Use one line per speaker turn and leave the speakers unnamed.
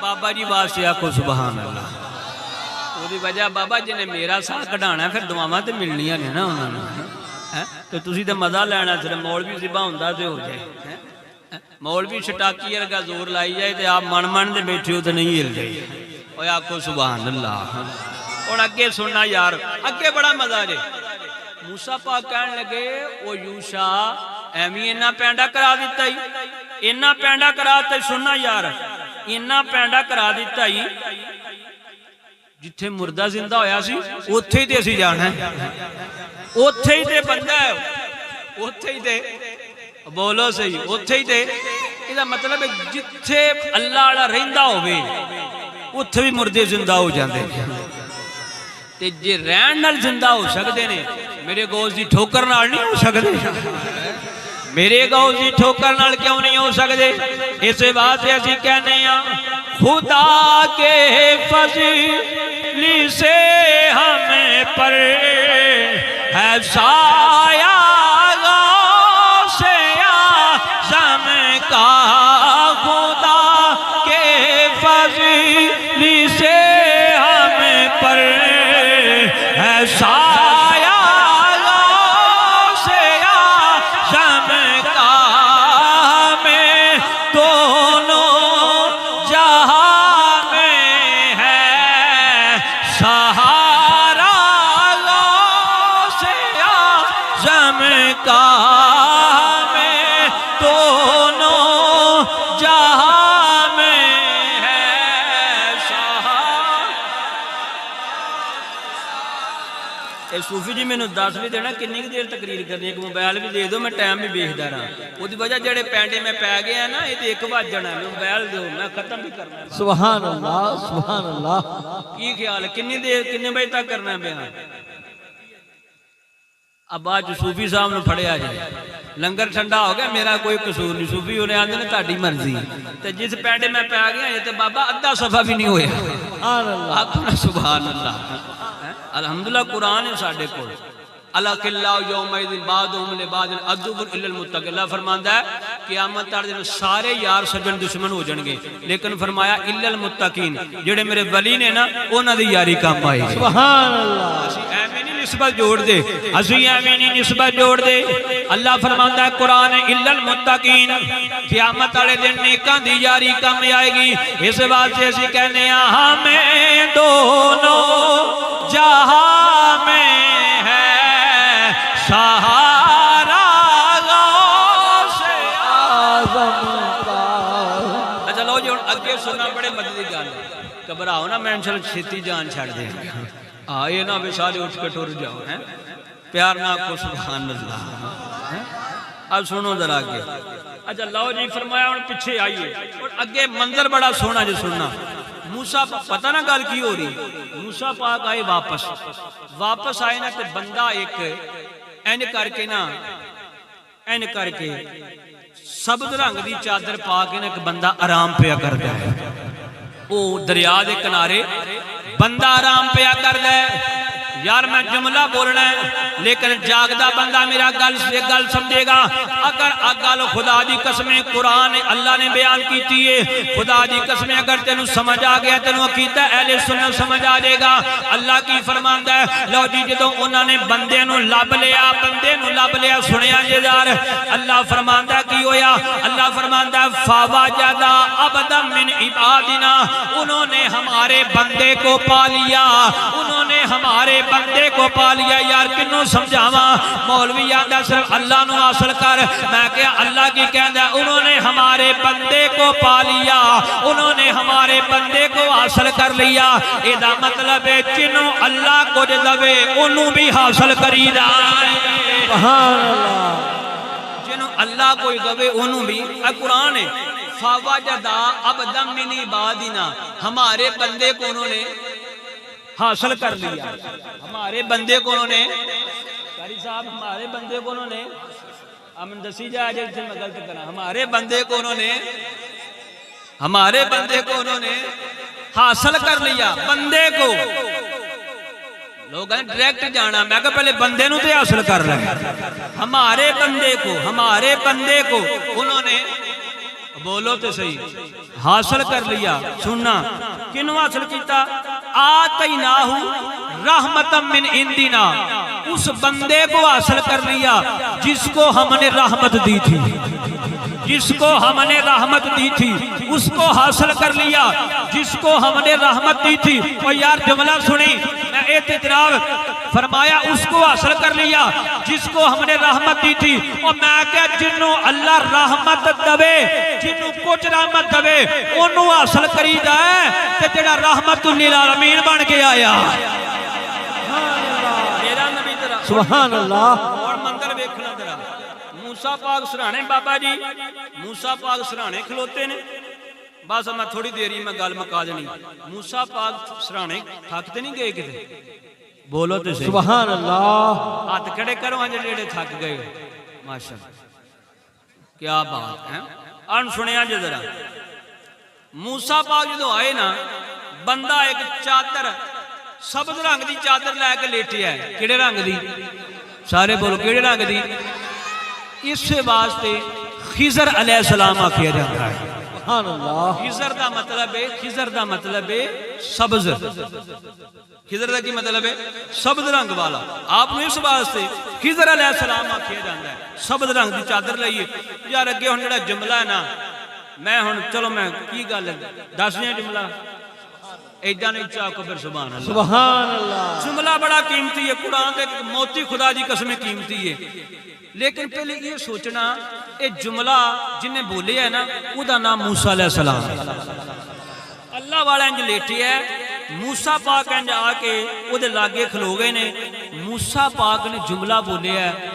بابا جی واسطے آکھو سبحان اللہ. وہ وجہ بابا جی نے میرا سا کٹانا پھر دعاواں تے ملنیاں نے نا انہوں نے. تو تسی تے مزہ لینا صرف مولوی ذبح ہوندا تے ہو جائے. مولوی شٹاکی ورگا زور لائی جائے تے آپ من من دے بیٹھے ہو تے نہیں ہل جائے. اوے آکھو سبحان اللہ. اور اگے سننا یار اگے بڑا مزہ جے. موسیٰ پاک کہنے لگے او یوشا ایمی انہا پینڈا کرا دیتا ہی انہا پینڈا کرا دیتا ہی. سننا یار انہا پینڈا کرا دیتا ہی جتھے مردہ زندہ ہویا سی اتھے ہی تے اسی جانا ہے. اتھے ہی تے بندہ ہے اتھے ہی تے بولو صحیح اتھے ہی تے. یہ مطلب ہے جتھے اللہ علیہ رہندہ ہوئے اتھے بھی مردے زندہ ہو جاندے. تے جے رہن نال زندہ ہو سکتے نے میرے گوز دی ٹھوکر نال نہیں ہو سکتے. میرے گوز دی ٹھوکر نال کیوں نہیں ہو سکتے؟ اس بات سے اسی کہنے ہیں خدا کے فضل سے ہمیں پر ہے سایہ غوث اعظم کا. خدا کے فضل سے ہمیں پر ہے سایہ غوث اعظم کا. میں دونوں جہاں میں ہے سہارا غوث اعظم کا. میں دونوں جہاں میں ہے سہارا. اے صوفی جی میں نے 10 بھی دینا کنی دیر تقریر کرنی ہے. ایک موبائل بھی دے دو میں ٹائم بھی بیچتا رہا. وہ دی وجہ جڑے پینڈے میں پہ گئے ہیں نا یہ تو ایک بات جانا ہے. موبائل دو میں ختم بھی کرنا ہے.
سبحان اللہ سبحان اللہ.
کی خیال ہے کنی دیر کنے بجے تک کرنا ہے بیان؟ اب آج صوفی صاحب نے پھڑے آ جائے لنگر ٹھنڈا ہو گیا میرا کوئی قصور نہیں. صوفی انہیں آندے نے تہاڈی مرضی. تے جس پینڈے میں پہ گیا یہ تے بابا ادھا صفحہ بھی نہیں ہویا.
سبحان اللہ
آخنا سبحان اللہ. الحمدللہ قرآن ہے ساڑھے کو الاخلاء یومئذ بعضهم لبعض عدو الا المتقین. اللہ فرماندا ہے قیامت تک دن سارے یار سجن دشمن ہو جان گے لیکن فرمایا الا المتقین جڑے میرے ولی نے نا انہاں دی یاری کام آئی.
سبحان اللہ.
اسی ایویں نہیں نسبت جوڑ دے اسی ایویں نہیں نسبت جوڑ دے. اللہ فرماندا ہے قرآن الا المتقین قیامت والے دن نیکاں دی یاری کام آئے گی. اس واسطے اسی کہنے ہیں ہمیں دونوں جہاں میں سہارا غوث
اعظم کا.
اچھا لو جی اگے سننا بڑے مدد گل گھبراؤ نا میں انشاءاللہ چھتی جان چھڑ دے. ہاں یہ نہ سارے اٹھ کے ٹر جاؤ ہیں پیار نہ کو سبحان اللہ. اب سنو ذرا آگے. اچھا لو جی فرمایا ہن پیچھے آئیے اور اگے منظر بڑا سونا جو سننا. موسیٰ پتہ نہ گل کی ہو رہی. موسیٰ پاک آئے واپس آئے نا تے بندہ ایک این کر کے نا این کر کے سبز رنگ دی چادر پا کے نا ایک بندہ آرام پیا کر دے. او دریا دے کنارے بندہ آرام پیا کر دے. یار میں جملہ بولنا ہے لیکن جاگدہ بندہ میرا گل سمجھے گا. اگر گل خدا دی قسمیں قرآن اللہ نے بیان کیتی ہے خدا دی قسمیں اگر تینوں سمجھ آ گیا تینوں عقیدہ اہل سنت سمجھ آ جائے گا. اللہ کی فرماندا ہے لو جی جدوں انہاں نے بندے نو لب لیا سنیا جدار اللہ فرماندا ہے کی ہویا. اللہ فرماندا ہے فوجد عبدا من عبادنا انہوں نے ہمارے بندے کو پا لیا. انہوں نے ہمارے بندے کو پا لیا. یار کنوں سمجھاواں مولوی آندا صرف اللہ نو حاصل کر. میں کہا اللہ کی کہندا انہوں نے ہمارے بندے کو پا لیا انہوں نے ہمارے بندے کو حاصل کر لیا. اے دا مطلب ہے جنوں اللہ کو دے انہوں بھی حاصل کری دا.
سبحان اللہ.
جنوں اللہ کو دے انہوں بھی قرآن ہے. فوجدا عبدا من عبادنا ہمارے بندے کو انہوں نے حاصل کر لیا. ہمارے بندے کو انہوں نے قاری صاحب ہمارے بندے کو انہوں نے امن دسی جائے جیسے میں غلط کرا. ہمارے بندے کو انہوں نے حاصل کر لیا. بندے کو لوگ ہیں ڈائریکٹ جانا میں کہا پہلے بندے نو تے حاصل کر رہے ہیں. ہمارے بندے کو انہوں نے بولو تو صحیح حاصل کر لیا. سننا کنوں حاصل کیتا؟ آتیناہو رحمتا من عندنا، اس بندے کو حاصل کر لیا جس کو ہم نے رحمت دی تھی، جس کو ہم نے رحمت دی تھی، اس کو حاصل کر لیا جس کو ہم نے رحمت دی تھی. اور یار جملہ سنی میں اعتراف فرمایا اس کو حاصل کر لیا جس کو ہم نے رحمت دی تھی. اور میں کہ جنوں اللہ رحمت دوے، جنوں کچھ رحمت دوے انہوں حاصل کری جائے کہ جڑا رحمت للعالمین بن کے آیا. میرا نبی ترا
سبحان اللہ.
اور منظر ویکھنا ترا موسیٰ پاک سرانے بابا جی، موسیٰ پاک سرانے کھلوتے نے. بس میں تھوڑی دیری میں گل مکا دینی. موسیٰ پاک سرانے تھکتے نہیں گئے کتے؟ بولو تو صحیح
سبحان اللہ.
ہاتھ کھڑے کرو ہاں جڑے تھک گئے. ماشاءاللہ کیا بات ہے. ان سنیا جی ذرا موسیٰ پاک جدو آئے نا، بندہ ایک چادر سبز رنگ دی چادر لے کے لیٹیا ہے. کیڑے رنگ دی؟ سارے بولو کیڑے رنگ دی؟ اس واسطے خضر علیہ السلام آکھیا جاتا ہے.
سبحان اللہ.
خضر دا مطلب ہے، خضر دا مطلب ہے سبز. خضر دا کی مطلب ہے؟ سبز رنگ والا. آپ نے اس واسطے خضر علیہ السلام آکھیا جاتا ہے. سبز رنگ دی چادر لئیے. یار اگے ہن جڑا جملہ ہے نا، میں ہن چلو میں کی گل دس دیا جملہ ایڈا نہیں چاہو پھر سبحان اللہ.
سبحان اللہ.
جملہ بڑا قیمتی ہے، قرآن دے موتی خدا دی قسم قیمتی ہے. لیکن پہلے یہ سوچنا اے جملہ جنہیں بولے ہے نا او دا نام موسیٰ علیہ السلام. اللہ والا انج لیٹی ہے، موسیٰ پاک انج آ کے او دے لاگے کھلو گئے نے. موسیٰ پاک نے جملہ بولے ہے